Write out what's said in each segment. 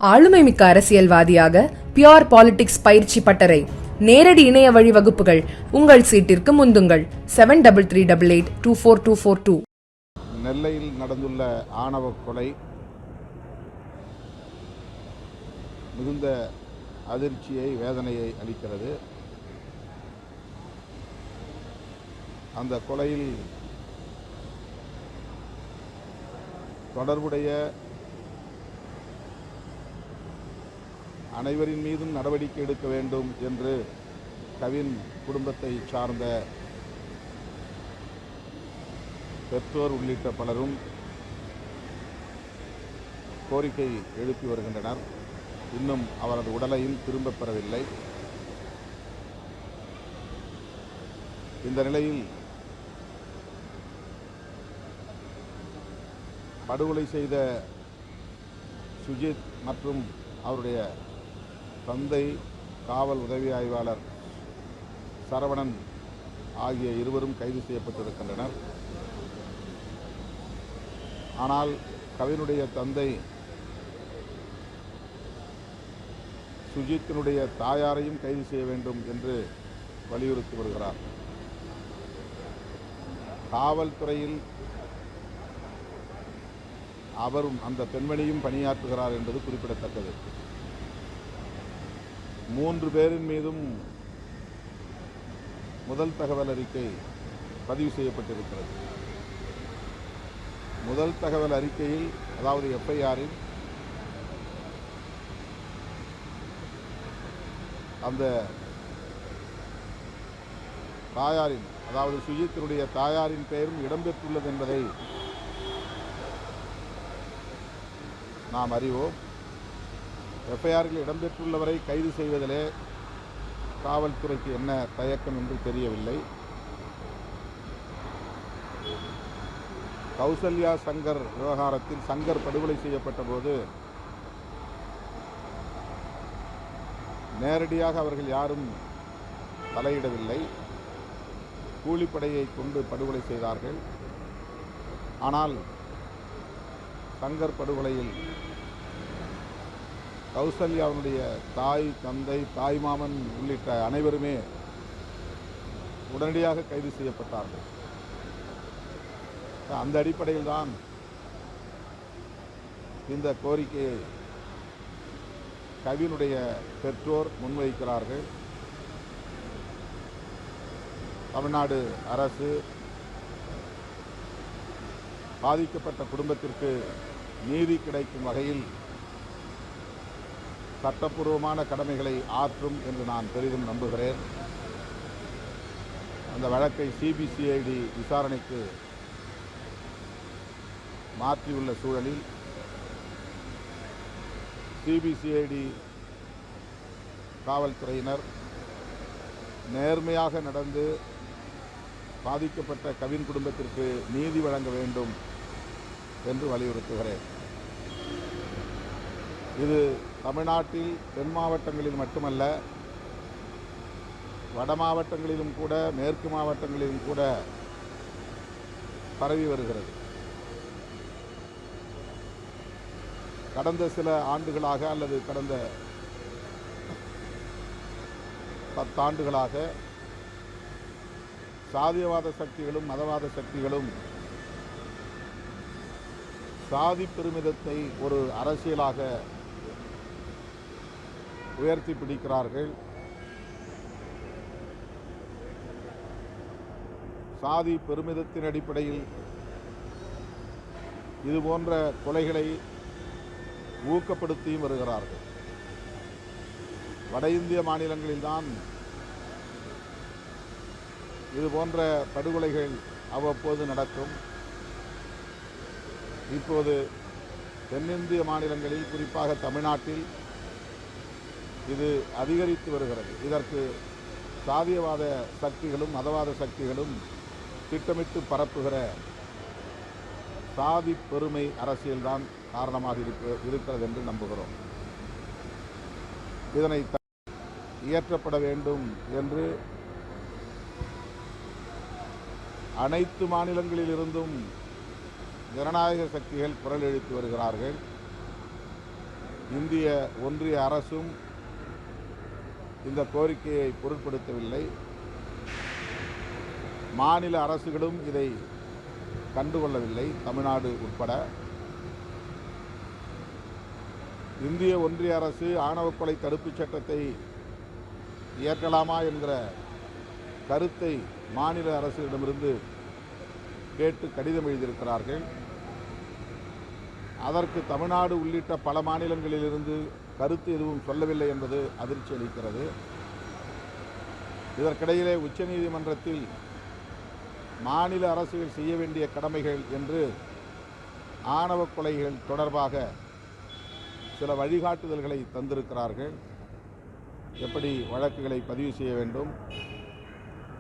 ஆளுமைமிக்க அரசியல்வாதியாக pure politics பயிற்சி பட்டறை நேரடி இணைய வழி வகுப்புகள் உங்கள் சீட்டிற்கு முந்துங்கள் 7338824242. நெல்லையில் நடந்துள்ள ஆணவ கொலை மிகுந்த அதிர்ச்சியை வேதனையை அளிக்கிறது. அந்த கொலையில் தொடர்புடைய அனைவரின் மீதும் நடவடிக்கை எடுக்க வேண்டும் என்று கவின் குடும்பத்தை சார்ந்த பெற்றோர் உள்ளிட்ட பலரும் கோரிக்கை எழுப்பி வருகின்றனர். இன்னும் அவரது உடலையும் திரும்பப் பெறவில்லை. இந்த நிலையில் படுகொலை செய்த சுஜித் மற்றும் அவருடைய தந்தை காவல் உதவி ஆய்வாளர் சரவணன் ஆகிய இருவரும் கைது செய்யப்பட்டிருக்கின்றனர். ஆனால் கவினுடைய தந்தை சுஜித்தினுடைய தாயாரையும் கைது செய்ய வேண்டும் என்று வலியுறுத்தி வருகிறார். காவல்துறையில் அவரும் அந்த பெண்மணியும் பணியாற்றுகிறார் என்பது குறிப்பிடத்தக்கது. 3 பேரின் மீதும் முதல் தகவல் அறிக்கை பதிவு செய்யப்பட்டிருக்கிறது. முதல் தகவல் அறிக்கையில், அதாவது எஃப்ஐஆரில், அந்த தாயாரின், அதாவது சுஜித்தினுடைய தாயாரின் பெயரும் இடம்பெற்றுள்ளது என்பதை நாம் அறிவோம். எஃப்ஐஆரில் இடம்பெற்றுள்ளவரை கைது செய்வதிலே காவல்துறைக்கு என்ன தயக்கம் என்று தெரியவில்லை. கௌசல்யா சங்கர் விவகாரத்தில் சங்கர் படுகொலை செய்யப்பட்ட போது நேரடியாக அவர்கள் யாரும் தலையிடவில்லை. கூலிப்படையை கொண்டு படுகொலை செய்தார்கள். ஆனால் சங்கர் படுகொலையில் கௌசல்யாவுடைய தாய், தந்தை, தாய்மாமன் உள்ளிட்ட அனைவருமே உடனடியாக கைது செய்யப்பட்டார்கள். அந்த அடிப்படையில் தான் இந்த கோரிக்கையை கவினுடைய பெற்றோர் முன்வைக்கிறார்கள். தமிழ்நாடு அரசு பாதிக்கப்பட்ட குடும்பத்திற்கு நீதி கிடைக்கும் வகையில் சட்டப்பூர்வமான கடமைகளை ஆற்றும் என்று நான் பெரிதும் நம்புகிறேன். அந்த வழக்கை சிபிசிஐடி விசாரணைக்கு மாற்றியுள்ள சூழலில் சிபிசிஐடி காவல்துறையினர் நேர்மையாக நடந்து பாதிக்கப்பட்ட கவின் குடும்பத்திற்கு நீதி வழங்க வேண்டும் என்று வலியுறுத்துகிறேன். இது தமிழ்நாட்டில் தென் மாவட்டங்களில் மட்டுமல்ல, வட மாவட்டங்களிலும் கூட, மேற்கு மாவட்டங்களிலும் கூட பரவி வருகிறது. கடந்த சில ஆண்டுகளாக அல்லது கடந்த 10 ஆண்டுகளாக சாதியவாத சக்திகளும் மதவாத சக்திகளும் சாதி பெருமிதத்தை ஒரு அரசியலாக உயர்த்தி பிடிக்கிறார்கள். சாதி பெருமிதத்தின் அடிப்படையில் இதுபோன்ற கொலைகளை ஊக்கப்படுத்தியும் வருகிறார்கள். வட இந்திய மாநிலங்களில்தான் இதுபோன்ற படுகொலைகள் அவ்வப்போது நடக்கும். இப்போது தென்னிந்திய மாநிலங்களில், குறிப்பாக தமிழ்நாட்டில் இது அதிகரித்து வருகிறது. இதற்கு சாதியவாத சக்திகளும் மதவாத சக்திகளும் திட்டமிட்டு பரப்புகிற சாதி பெருமை அரசியல்தான் காரணமாக இருக்கிறது என்று நம்புகிறோம். இதனை இயற்றப்பட வேண்டும் என்று அனைத்து மாநிலங்களிலிருந்தும் ஜனநாயக சக்திகள் குரல் எழுப்பி வருகிறார்கள். இந்திய ஒன்றிய அரசும் இந்த கோரிக்கையை பொருட்படுத்தவில்லை. மாநில அரசுகளும் இதை கண்டுகொள்ளவில்லை, தமிழ்நாடு உட்பட. இந்திய ஒன்றிய அரசு ஆணவ கொலை தடுப்புச் சட்டத்தை இயற்றலாமா என்கிற கருத்தை மாநில அரசுகளிடமிருந்து கேட்டு கடிதம் எழுதியிருக்கிறார்கள். அதற்கு தமிழ்நாடு உள்ளிட்ட பல மாநிலங்களிலிருந்து கருத்து எதுவும் சொல்லவில்லை என்பது அதிர்ச்சி அளிக்கிறது. இதற்கிடையிலே உச்சநீதிமன்றத்தில் மாநில அரசுகள் செய்ய வேண்டிய கடமைகள் என்று ஆணவ கொலைகள் தொடர்பாக சில வழிகாட்டுதல்களை தந்திருக்கிறார்கள். எப்படி வழக்குகளை பதிவு செய்ய வேண்டும்,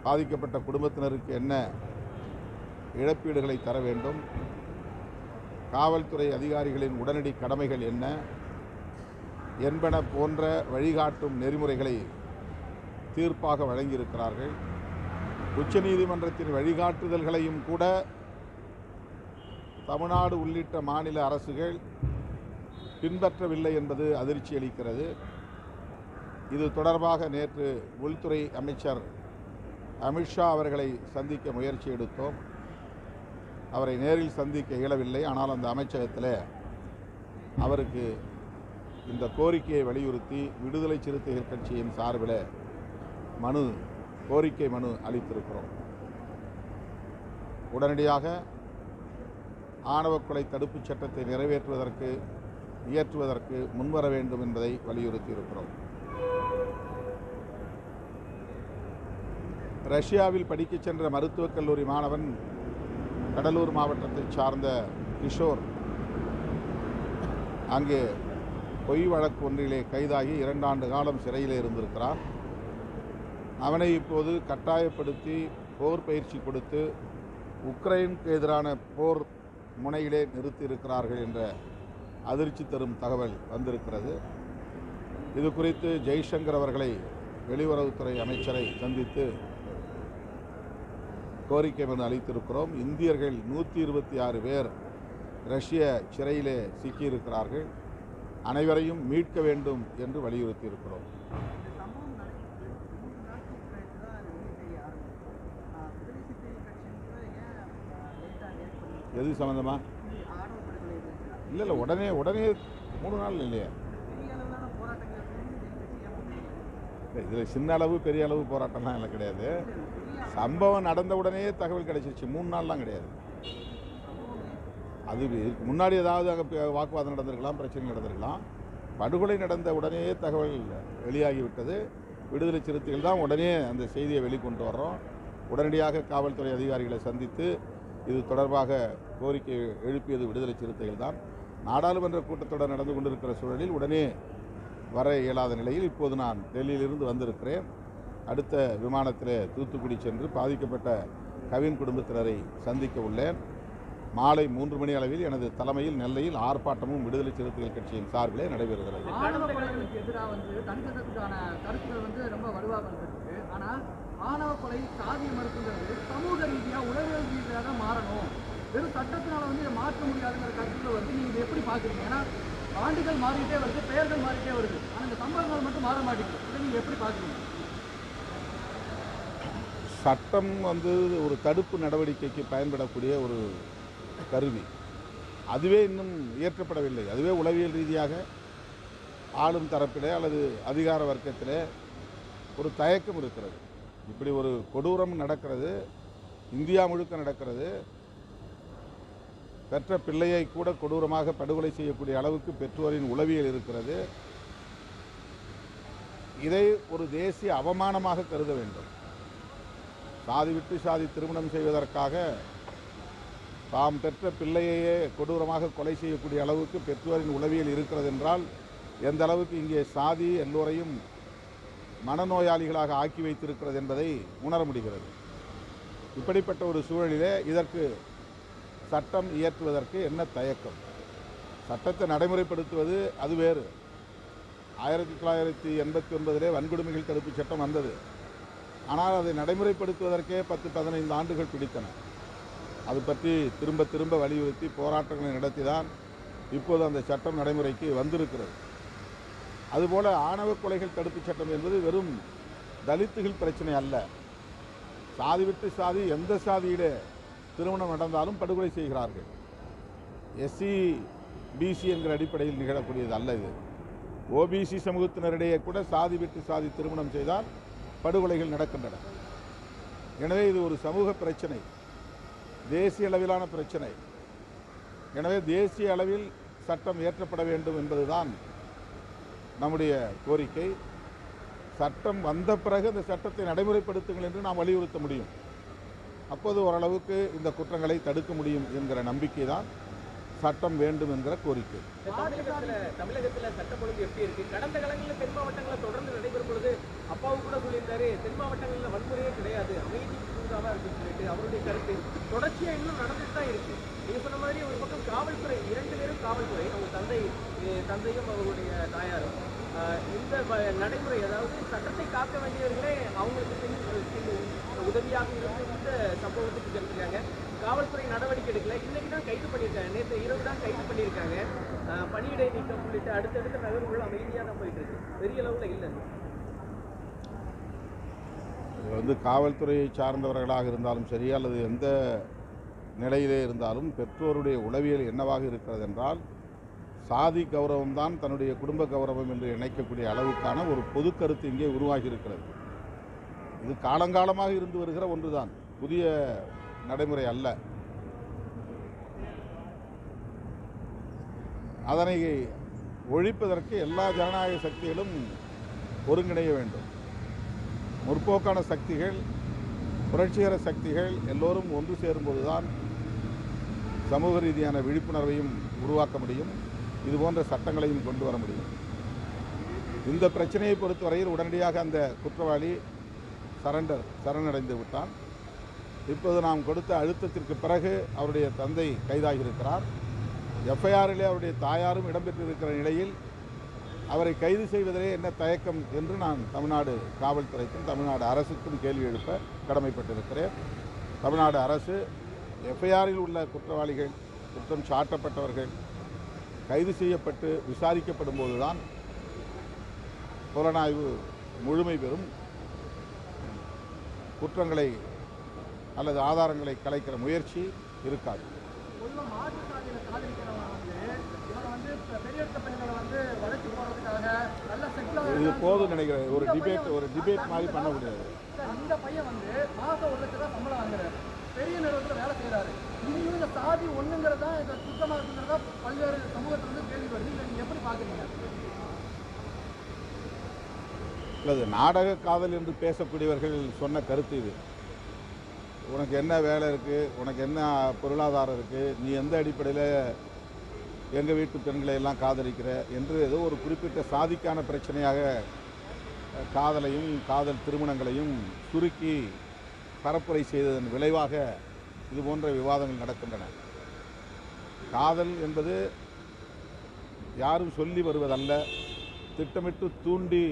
பாதிக்கப்பட்ட குடும்பத்தினருக்கு என்ன இழப்பீடுகளை தர வேண்டும், காவல்துறை அதிகாரிகளின் உடனடி கடமைகள் என்ன என்பன போன்ற வழிகாட்டும் நெறிமுறைகளை தீர்ப்பாக வழங்கியிருக்கிறார்கள். உச்சநீதிமன்றத்தின் வழிகாட்டுதல்களையும் கூட தமிழ்நாடு உள்ளிட்ட மாநில அரசுகள் பின்பற்றவில்லை என்பது அதிர்ச்சி அளிக்கிறது. இது தொடர்பாக நேற்று உள்துறை அமைச்சர் அமித்ஷா அவர்களை சந்திக்க முயற்சி எடுத்தோம். அவரை நேரில் சந்திக்க இயலவில்லை. ஆனால் அந்த அமைச்சகத்தில் அவருக்கு இந்த கோரிக்கையை வலியுறுத்தி விடுதலை சிறுத்தைகள் கட்சியின் சார்பில் கோரிக்கை மனு அளித்திருக்கிறோம். உடனடியாக ஆணவ கொலை தடுப்புச் சட்டத்தை இயற்றுவதற்கு முன்வர வேண்டும் என்பதை வலியுறுத்தி இருக்கிறோம். ரஷ்யாவில் படிக்கச் சென்ற மருத்துவக் கல்லூரி மாணவன் கடலூர் மாவட்டத்தைச் சார்ந்த கிஷோர் அங்கே பொய் வழக்கு ஒன்றிலே கைதாகி 2 ஆண்டு காலம் சிறையிலே இருந்திருக்கிறார். அவனை இப்போது கட்டாயப்படுத்தி போர் பயிற்சி கொடுத்து உக்ரைனுக்கு எதிரான போர் முனையிலே நிறுத்தியிருக்கிறார்கள் என்ற அதிர்ச்சி தரும் தகவல் வந்திருக்கிறது. இது குறித்து ஜெய்சங்கர் அவர்களை, வெளியுறவுத்துறை அமைச்சரை சந்தித்து கோரிக்கை மனு அளித்திருக்கிறோம். இந்தியர்கள் 126 பேர் ரஷ்ய சிறையிலே சிக்கியிருக்கிறார்கள். அனைவரையும் மீட்க வேண்டும் என்று வலியுறுத்தியிருக்கிறோம். எது சம்பந்தமா? இல்லை உடனே 3 நாள் இல்லையா? இதில் சின்ன அளவு பெரிய அளவு போராட்டம்லாம் இல்லை, கிடையாது. சம்பவம் நடந்த உடனே தகவல் கிடைச்சிருச்சு. 3 நாள்லாம் கிடையாது. அது முன்னாடி ஏதாவது அங்கே வாக்குவாதம் நடந்திருக்கலாம், பிரச்சனை நடந்திருக்கலாம். படுகொலை நடந்த உடனே தகவல் வெளியாகிவிட்டது. விடுதலை சிறுத்தைகள் தான் உடனே அந்த செய்தியை வெளிக்கொண்டு வர்றோம். உடனடியாக காவல்துறை அதிகாரிகளை சந்தித்து இது தொடர்பாக கோரிக்கை எழுப்பியது விடுதலை சிறுத்தைகள் தான். நாடாளுமன்ற கூட்டத்தொடர் நடந்து கொண்டிருக்கிற சூழலில் உடனே வர இயலாத நிலையில் இப்போது நான் டெல்லியிலிருந்து வந்திருக்கிறேன். அடுத்த விமானத்தில் தூத்துக்குடி சென்று பாதிக்கப்பட்ட கவின் குடும்பத்தினரை சந்திக்க உள்ளேன். மாலை 3 மணி அளவில் எனது தலைமையில் நெல்லையில் ஆர்ப்பாட்டமும் விடுதலை சிறுத்தைகள் கட்சியின் சார்பிலே நடைபெறுகிறது. ஆணவ கொலைகளுக்கு எதிராக தனி சட்டத்துக்கான கருத்துக்கள் ரொம்ப வலுவாக இருக்கு. ஆனால் ஆணவ கொலை சாதிய மறுப்புங்கிறது சமூக ரீதியாக, உளவியல் ரீதியாக மாறணும். வெறும் சட்டத்தினால இதை மாற்ற முடியாதுங்கிற கருத்துக்களை நீங்கள் எப்படி பார்க்குறீங்க? ஏன்னா ஆண்டுகள் மாறிட்டே வருது, பெயர்கள் மாறிட்டே வருது, ஆனால் இந்த சம்பவங்கள் மட்டும் மாற மாட்டேங்குது. இதை நீங்கள் எப்படி பார்க்குறீங்க? சட்டம் ஒரு தடுப்பு நடவடிக்கைக்கு பயன்படக்கூடிய ஒரு கருவி. அதுவே இன்னும் இயற்றப்படவில்லை. அதுவே உளவியல் ரீதியாக ஆளும் தரப்பிலே அல்லது அதிகார வர்க்கத்திலே ஒரு தயக்கம் இருக்கிறது. இப்படி ஒரு கொடூரம் நடக்கிறது, இந்தியா முழுக்க நடக்கிறது. பெற்ற பிள்ளையை கூட கொடூரமாக படுகொலை செய்யக்கூடிய அளவுக்கு பெற்றோரின் உளவியல் இருக்கிறது. இதை ஒரு தேசிய அவமானமாக கருத வேண்டும். சாதி விட்டு சாதி திருமணம் செய்வதற்காக தாம் பெற்ற பிள்ளையையே கொடூரமாக கொலை செய்யக்கூடிய அளவுக்கு பெற்றோரின் உளவியல் இருக்கிறது என்றால் எந்த அளவுக்கு இங்கே சாதி எல்லோரையும் மனநோயாளிகளாக ஆக்கி வைத்திருக்கிறது என்பதை உணர முடிகிறது. இப்படிப்பட்ட ஒரு சூழலிலே இதற்கு சட்டம் இயற்றுவதற்கு என்ன தயக்கம்? சட்டத்தை நடைமுறைப்படுத்துவது அது வேறு. 1989 வன்கொடுமைகள் தடுப்பு சட்டம் வந்தது. ஆனால் அதை நடைமுறைப்படுத்துவதற்கே 10-15 ஆண்டுகள் பிடித்தன. அது பற்றி திரும்ப திரும்ப வலியுறுத்தி போராட்டங்களை நடத்தி தான் இப்போது அந்த சட்டம் நடைமுறைக்கு வந்திருக்கிறது. அதுபோல் ஆணவ கொலைகள் தடுப்புச் சட்டம் என்பது வெறும் தலித்துகள் பிரச்சனை அல்ல. சாதி விட்டு சாதி, எந்த சாதியிலே திருமணம் நடந்தாலும் படுகொலை செய்கிறார்கள். எஸ்சி பிசி என்கிற அடிப்படையில் நிகழக்கூடியது அல்ல இது. ஓபிசி சமூகத்தினரிடையே கூட சாதி விட்டு சாதி திருமணம் செய்தால் படுகொலைகள் நடக்கின்றன. எனவே இது ஒரு சமூக பிரச்சனை, தேசிய அளவிலான பிரச்சனை. எனவே தேசிய அளவில் சட்டம் இயற்றப்பட வேண்டும் என்பதுதான் நம்முடைய கோரிக்கை. சட்டம் வந்த பிறகு அந்த சட்டத்தை நடைமுறைப்படுத்துங்கள் என்று நாம் வலியுறுத்த முடியும். அப்போது ஓரளவுக்கு இந்த குற்றங்களை தடுக்க முடியும் என்கிற நம்பிக்கை தான் சட்டம் வேண்டும் என்கிற கோரிக்கை. தமிழகத்தில் சட்டம் ஒழுங்கு எப்படி இருக்கு? கடந்த காலங்களில் தென் மாவட்டங்களில் தொடர்ந்து நடைபெறும் பொழுது அப்பாவும் கூட சொல்லியிருந்தாரு, தென் மாவட்டங்களில் வன்முறையே கிடையாது, அமைதி பூங்காவாக இருக்குன்னு சொல்லிட்டு அவருடைய கருத்து தொடர்ச்சியாக இன்னும் நடந்துட்டு தான் இருக்கு. நீங்க சொன்ன மாதிரி ஒரு பக்கம் காவல்துறை, 2 பேரும் காவல்துறை, அவங்க தந்தையும் அவருடைய தாயாரும் இந்த நடைமுறை, அதாவது சட்டத்தை காக்க வேண்டியவர்களே அவங்களுக்கு உதவியாக இருந்து இந்த சம்பவத்துக்கு தெரிஞ்சிருக்காங்க. காவல்துறை நடவடிக்கை எடுக்கல. இன்னைக்கு தான் கைது பண்ணியிருக்காங்க, நேற்று இரவு தான் கைது பண்ணியிருக்காங்க. பணியிடை நீக்கம் உள்ளிட்ட அடுத்தடுத்த நகர்வுகள் அமைதியாக தான் போயிட்டு இருக்கு, பெரிய அளவில் இல்லை. இது காவல்துறையை சார்ந்தவர்களாக இருந்தாலும் சரி, அல்லது எந்த நிலையிலே இருந்தாலும் பெற்றோருடைய உளவியல் என்னவாக இருக்கிறது என்றால், சாதி கௌரவம் தான் தன்னுடைய குடும்ப கௌரவம் என்று நினைக்கக்கூடிய அளவுக்கான ஒரு பொது கருத்து இங்கே உருவாகி இருக்கிறது. இது காலங்காலமாக இருந்து வருகிற ஒன்றுதான், புதிய நடைமுறை அல்ல. அதனை ஒழிப்பதற்கு எல்லா ஜனநாயக சக்திகளும் ஒருங்கிணைய வேண்டும். முற்போக்கான சக்திகள், புரட்சிகர சக்திகள் எல்லோரும் ஒன்று சேரும்போதுதான் சமூக ரீதியான விழிப்புணர்வையும் உருவாக்க முடியும், இதுபோன்ற சட்டங்களையும் கொண்டு வர முடியும். இந்த பிரச்சனையை பொறுத்தவரையில் உடனடியாக அந்த குற்றவாளி சரணடைந்து விட்டான். இப்போது நாம் கொடுத்த அழுத்தத்திற்கு பிறகு அவருடைய தந்தை கைதாகியிருக்கிறார். எஃப்ஐஆரிலே அவருடைய தாயாரும் இடம்பெற்றிருக்கிற நிலையில் அவரை கைது செய்வதிலே என்ன தயக்கம் என்று நான் தமிழ்நாடு காவல்துறைக்கும் தமிழ்நாடு அரசுக்கும் கேள்வி எழுப்ப கடமைப்பட்டிருக்கிறேன். தமிழ்நாடு அரசு எஃப்ஐஆரில் உள்ள குற்றவாளிகள், குற்றம் சாட்டப்பட்டவர்கள் கைது செய்யப்பட்டு விசாரிக்கப்படும் போதுதான் புலனாய்வு முழுமை பெறும். குற்றங்களை அல்லது ஆதாரங்களை கலைக்கிற முயற்சி இருக்காது. இது போதும் நினைக்கிறேன். ஒரு டிபேட் மாதிரி பண்ண முடியாது. இந்த பையன் வந்து மாசம் 1 லட்சம் ரூபாய் சம்பளம் வாங்குறாரு, பெரிய நிறுவனத்தில் வேலை செய்யறாரு. இன்னும் இந்த சாதி ஒண்ணுங்கிறதா இந்த சுத்தமாக இருக்குங்கிறதா பல்வேறு சமூகத்தில் வந்து கேள்வி வருது. இதை நீங்க எப்படி பாக்குறீங்க? அல்லது நாடக காதல் என்று பேசக்கூடியவர்கள் சொன்ன கருத்து இது. உனக்கு என்ன வேலை இருக்குது, உனக்கு என்ன பொருளாதாரம் இருக்குது, நீ எந்த அடிப்படையில் எங்கள் வீட்டு பெண்களை எல்லாம் காதலிக்கிற என்று ஏதோ ஒரு குறிப்பிட்ட சாதிக்கான பிரச்சனையாக காதலையும் காதல் திருமணங்களையும் சுருக்கி பரப்புரை செய்ததன் விளைவாக இது போன்ற விவாதங்கள் நடக்கின்றன. காதல் என்பது யாரும் சொல்லி வருவதல்ல, திட்டமிட்டு தூண்டி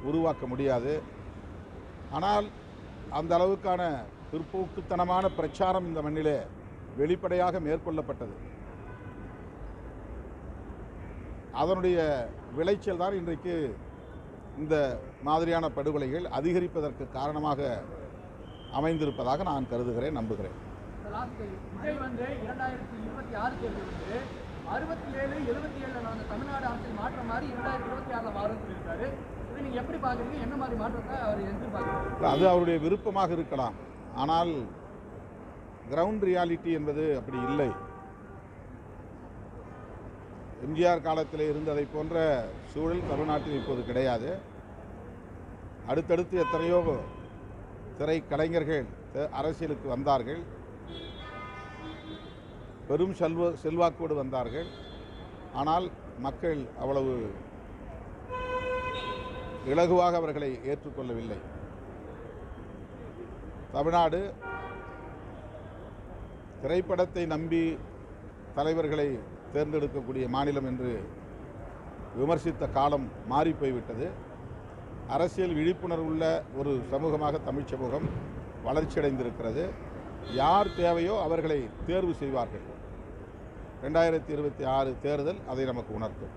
உருவாக்க முடியாது. ஆனால் அந்த அளவுக்கான பிற்போக்குத்தனமான பிரச்சாரம் இந்த மண்ணிலே வெளிப்படையாக மேற்கொள்ளப்பட்டது. அதனுடைய விளைச்சல் தான் இன்றைக்கு இந்த மாதிரியான படுகொலைகள் அதிகரிப்பதற்கு காரணமாக அமைந்திருப்பதாக நான் கருதுகிறேன், நம்புகிறேன். விஜய் வந்து 2026 தேர்தல் வந்து 67, 77 நடந்த தமிழ்நாடு அரசியல் மாற்றம் மாதிரி 2026 மாறும் சொல்லியிருக்காரு. இதை நீங்க எப்படி பாக்குறீங்க? என்ன மாதிரி மாற்றத்தை அவர் எதிர்பார்க்குறீங்க? அது அவருடைய விருப்பமாக இருக்கலாம். ஆனால் கிரவுண்ட் ரியாலிட்டி என்பது அப்படி இல்லை. எம்ஜிஆர் காலத்தில் இருந்ததை போன்ற சூழல் தமிழ்நாட்டில் இப்போது கிடையாது. அடுத்தடுத்து எத்தனையோ திரைக்கலைஞர்கள் அரசியலுக்கு வந்தார்கள், பெரும் செல்வாக்கோடு வந்தார்கள். ஆனால் மக்கள் அவ்வளவு இலகுவாக அவர்களை ஏற்றுக்கொள்ளவில்லை. தமிழ்நாடு திரைப்படத்தை நம்பி தலைவர்களை தேர்ந்தெடுக்கக்கூடிய மாநிலம் என்று விமர்சித்த காலம் மாறி போய்விட்டது. அரசியல் விழிப்புணர்வுள்ள ஒரு சமூகமாக தமிழ் சமூகம் வளர்ச்சியடைந்திருக்கிறது. யார் தேவையோ அவர்களை தேர்வு செய்வார்கள். 2026 தேர்தல் அதை நமக்கு உணர்த்தும்.